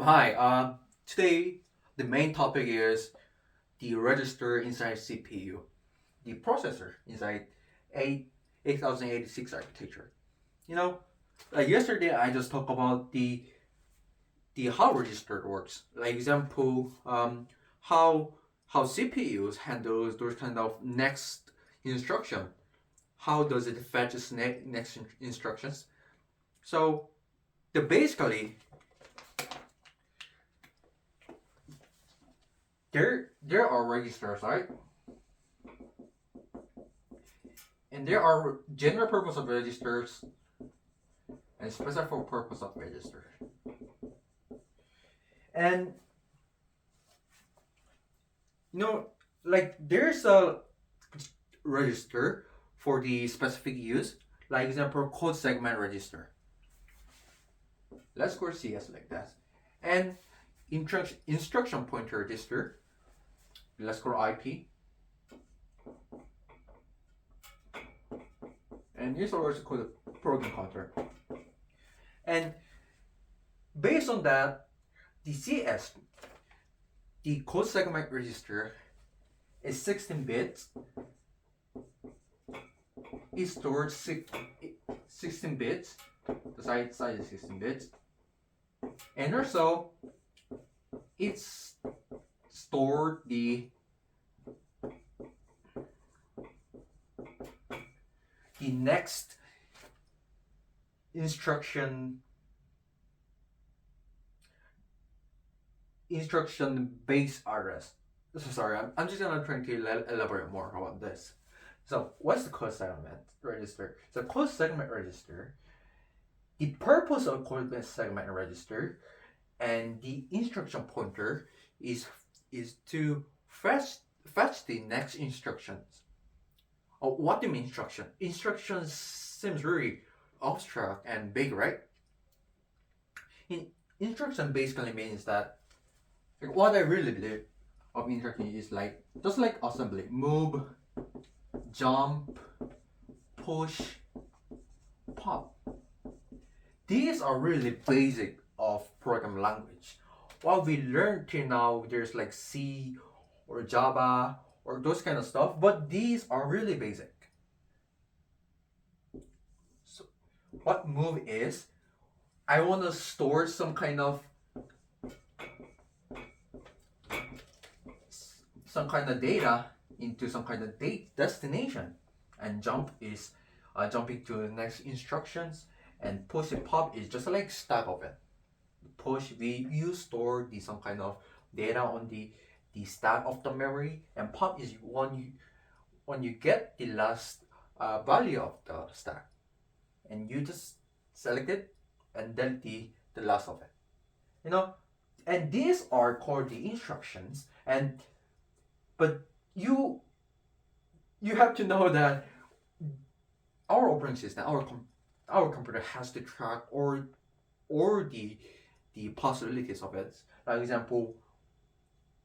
Hi. Today the main topic is the register inside CPU, the processor inside a 8086 architecture. You know, yesterday I just talked about the how register works. Like example, how CPUs handles those kind of next instruction. How does it fetch its next instructions? So the basically there are registers, right? And there are general purpose of registers and special purpose of registers. And you know, like there's a register for the specific use, like example code segment register. Let's go CS like that. And instruction pointer register. Let's go IP. And here's also called a program counter. And based on that, the CS, the code segment register, is 16 bits. Is stored 16 bits. The size is 16 bits. And also, it's stored the next instruction base address. So sorry, I'm just gonna try to elaborate more about this. So what's the code segment register? So code segment register, the purpose of code segment register and the instruction pointer is to fetch the next instructions. Oh, what do you mean instruction? Instructions seems very abstract and big, right? In, instruction basically means that like, what I really believe of instruction is like just like assembly, move, jump, push, pop. These are really basic of program language. What we learn till now, there's like C or Java or those kind of stuff, but these are really basic. So what move is, I want to store some kind of data into some kind of destination, and jump is jumping to the next instructions, and push and pop is just like stack of it. Push, you store some kind of data on the stack of the memory, and pop is when you get the last value of the stack, and you just select it and delete the last of it. You know, and these are called the instructions. And but you have to know that our operating system, our computer has to track or the possibilities of it. For example,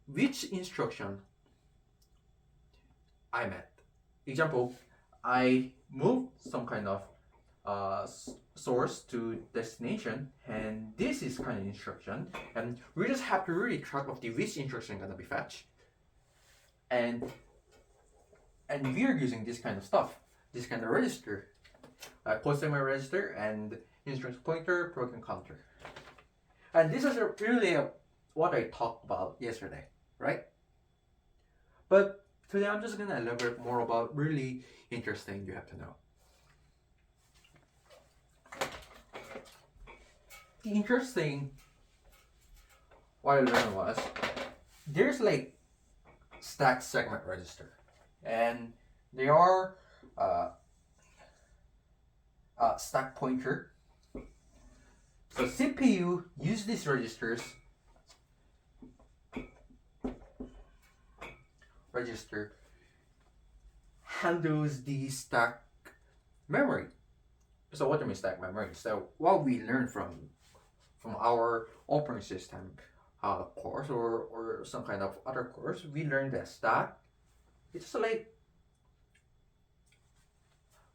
which instruction I met. Example, I move some kind of source to destination, and this is kind of instruction, and we just have to really track of the which instruction gonna be fetched, and we're using this kind of stuff, this kind of register, code segment register, and instruction pointer, program counter, and this is really what I talked about yesterday, right? But today I'm just gonna elaborate more about really interesting you have to know. The interesting what I learned was there's like stack segment register, and they are stack pointer. So CPU use these registers register handles the stack memory. So what do you mean stack memory? So what we learned from our operating system course or some kind of other course, we learned that stack it's like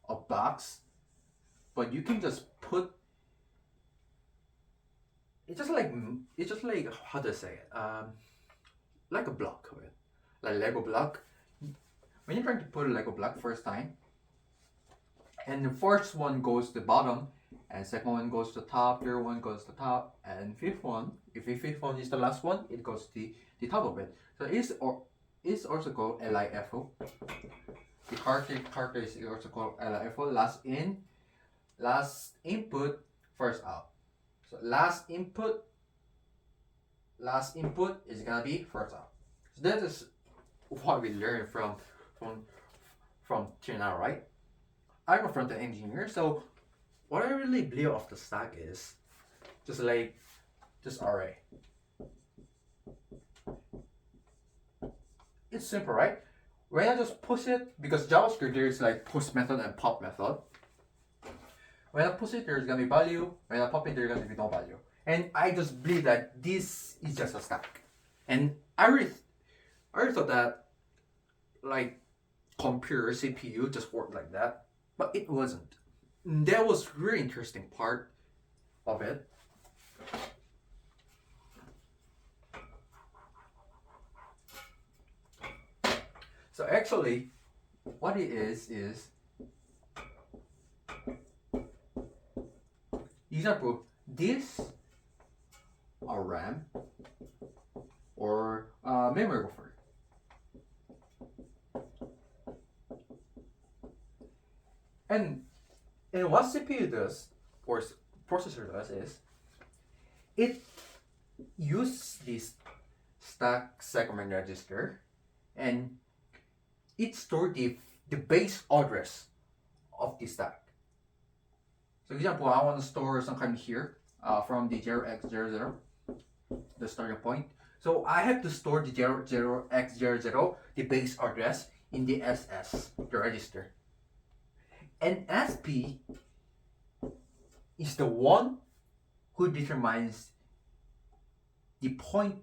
a box, but you can just put it's just like how to say it, like a block of it, like Lego block. When you're trying to put a Lego block first time, and the first one goes to the bottom, and second one goes to the top, third one goes to the top, and fifth one, if the fifth one is the last one, it goes to the top of it. So it's also called LIFO. The character is also called LIFO. Last in, last input, first out. So last input is gonna be first out. So that is what we learned from till now, right? I'm a front-end engineer, so what I really believe of the stack is just like this array. It's simple, right? When I just push it, because JavaScript there's like push method and pop method. When I push it, there's gonna be value. When I pop it, there's gonna be no value. And I just believe that this is just a stack. And I really thought that like computer CPU just worked like that, but it wasn't. That was really interesting part of it. So actually, what it is example, this a RAM or memory buffer. And what CPU does or processor does is it uses this stack segment register and it stores the base address of the stack. So example, I want to store some kind here from the 0x00, the starting point. So I have to store the 0x00, the base address, in the SS, the register. And SP is the one who determines the point,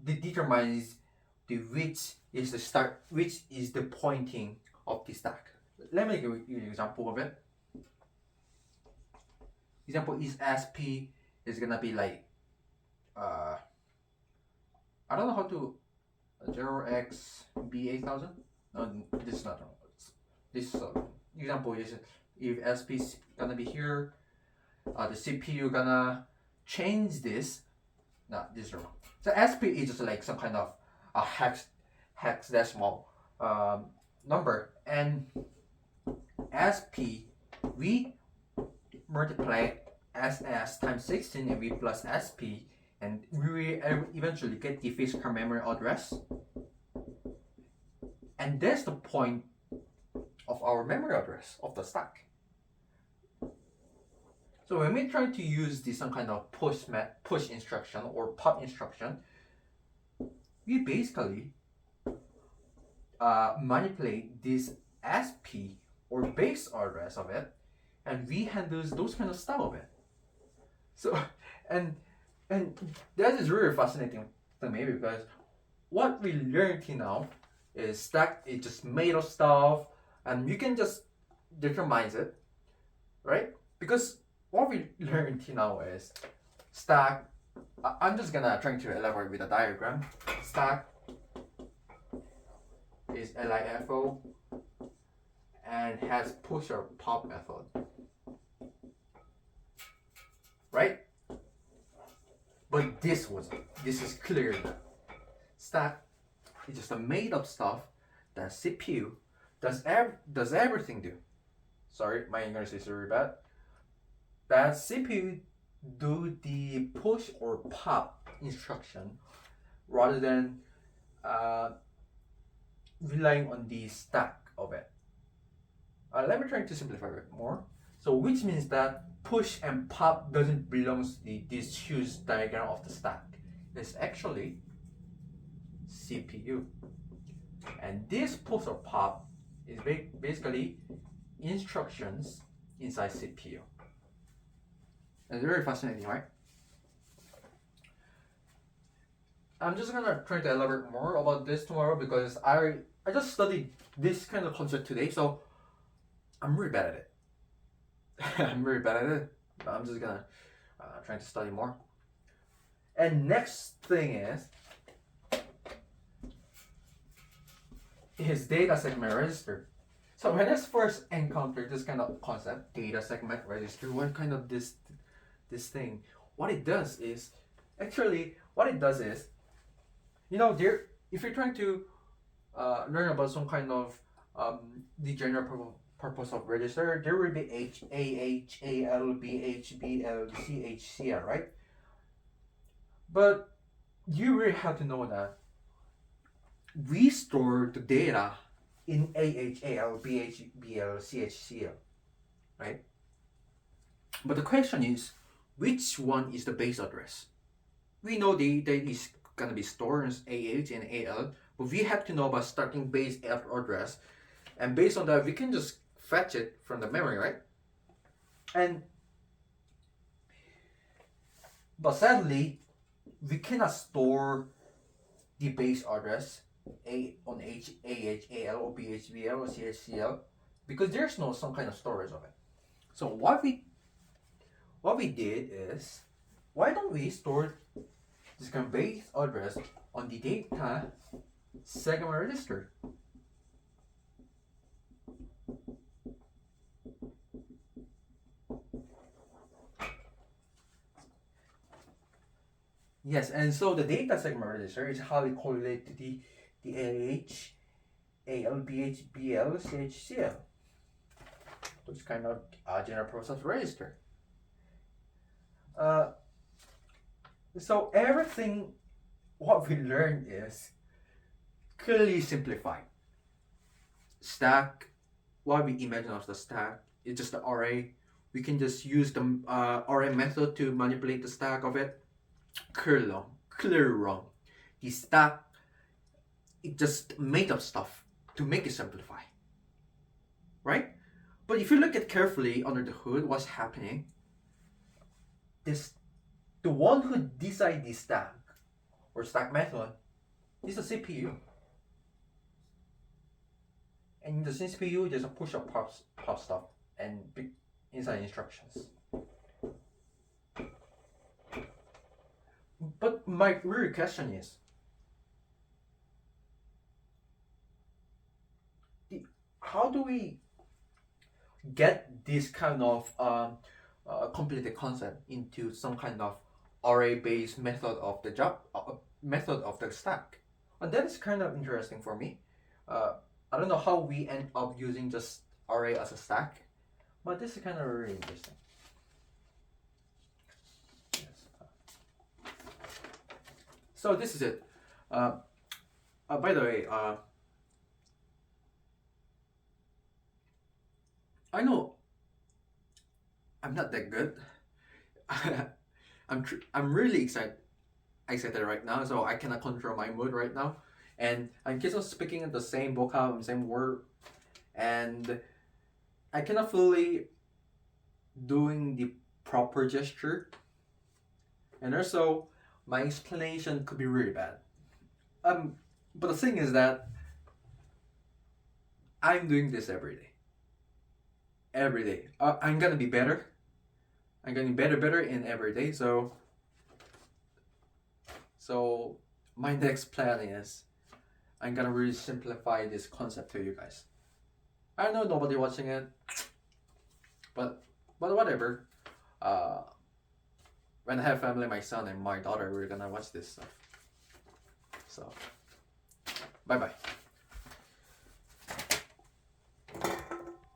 determines which is the start, which is the pointing of the stack. Let me give you an example of it. Example is SP is gonna be like I don't know how to 0xb8000. No, this is not. This example is if SP is gonna be here, the CPU gonna change this. No, this is wrong. So SP is just like some kind of a hexadecimal number, and SP we multiply SS times 16 and we plus SP, and we will eventually get the physical memory address, and that's the point of our memory address of the stack. So when we try to use this some kind of push instruction or pop instruction, we basically manipulate this SP or base address of it, and we handle those kind of stuff of it. So and that is really fascinating to me, because what we learned till now is stack is just made of stuff and you can just determine it, right? Because what we learned till now is stack. I'm just gonna try to elaborate with a diagram. Stack is LIFO and has push or pop method, right? But this is clear that stack is just a made up stuff that CPU does everything do. Sorry, my English is really bad. That CPU do the push or pop instruction rather than relying on the stack of it. Let me try to simplify it more. So which means that push and pop doesn't belong to this huge diagram of the stack. It's actually CPU. And this push or pop is basically instructions inside CPU. It's very fascinating, right? I'm just gonna try to elaborate more about this tomorrow, because I just studied this kind of concept today, so I'm really bad at it. I'm really bad at it, but I'm just gonna try to study more. And next thing is data segment register. So when I first encountered this kind of concept, data segment register, what kind of this thing? What it does is, actually, there, if you're trying to learn about some kind of the general purpose of register, there will be H, A, H, A, L, B, H, B, L, C, H, C, L, right? But you really have to know that we store the data in A, H, A, L, B, H, B, L, C, H, C, L, right? But the question is, which one is the base address? We know the data is gonna be stored as AH and AL, but we have to know about starting base address, and based on that, we can just fetch it from the memory, right? But sadly, we cannot store the base address on AH, AL, or BH, BL, or CHCL because there's no some kind of storage of it. So what we did is, why don't we store this kind of base address on the data segment register? Yes, and so the data segment register is how we correlate to the AH, AL, BH, BL, CHCL. Those kind of general purpose register. So everything what we learned is clearly simplified. Stack, what we imagine of the stack is just the array. We can just use the array method to manipulate the stack of it. Clearly wrong. The stack, it just made up stuff to make it simplify, right? But if you look at carefully under the hood, what's happening? The one who decides the stack or stack method is the CPU. And in the CPU, there's a push up pop stuff and inside instructions. But my real question is, how do we get this kind of complicated concept into some kind of array-based method of the method of the stack? And that is kind of interesting for me. I don't know how we end up using just array as a stack, but this is kind of really interesting. So this is it. By the way, I know I'm not that good. I'm really excited right now, so I cannot control my mood right now, and I'm just speaking the same vocab, same word, and I cannot fully doing the proper gesture, and also my explanation could be really bad. But the thing is that I'm doing this every day. Every day, I'm gonna be better. I'm getting better in every day. So my next plan is I'm gonna really simplify this concept to you guys. I know nobody watching it, but whatever. When I have family, my son and my daughter, we're gonna watch this stuff. So, bye bye.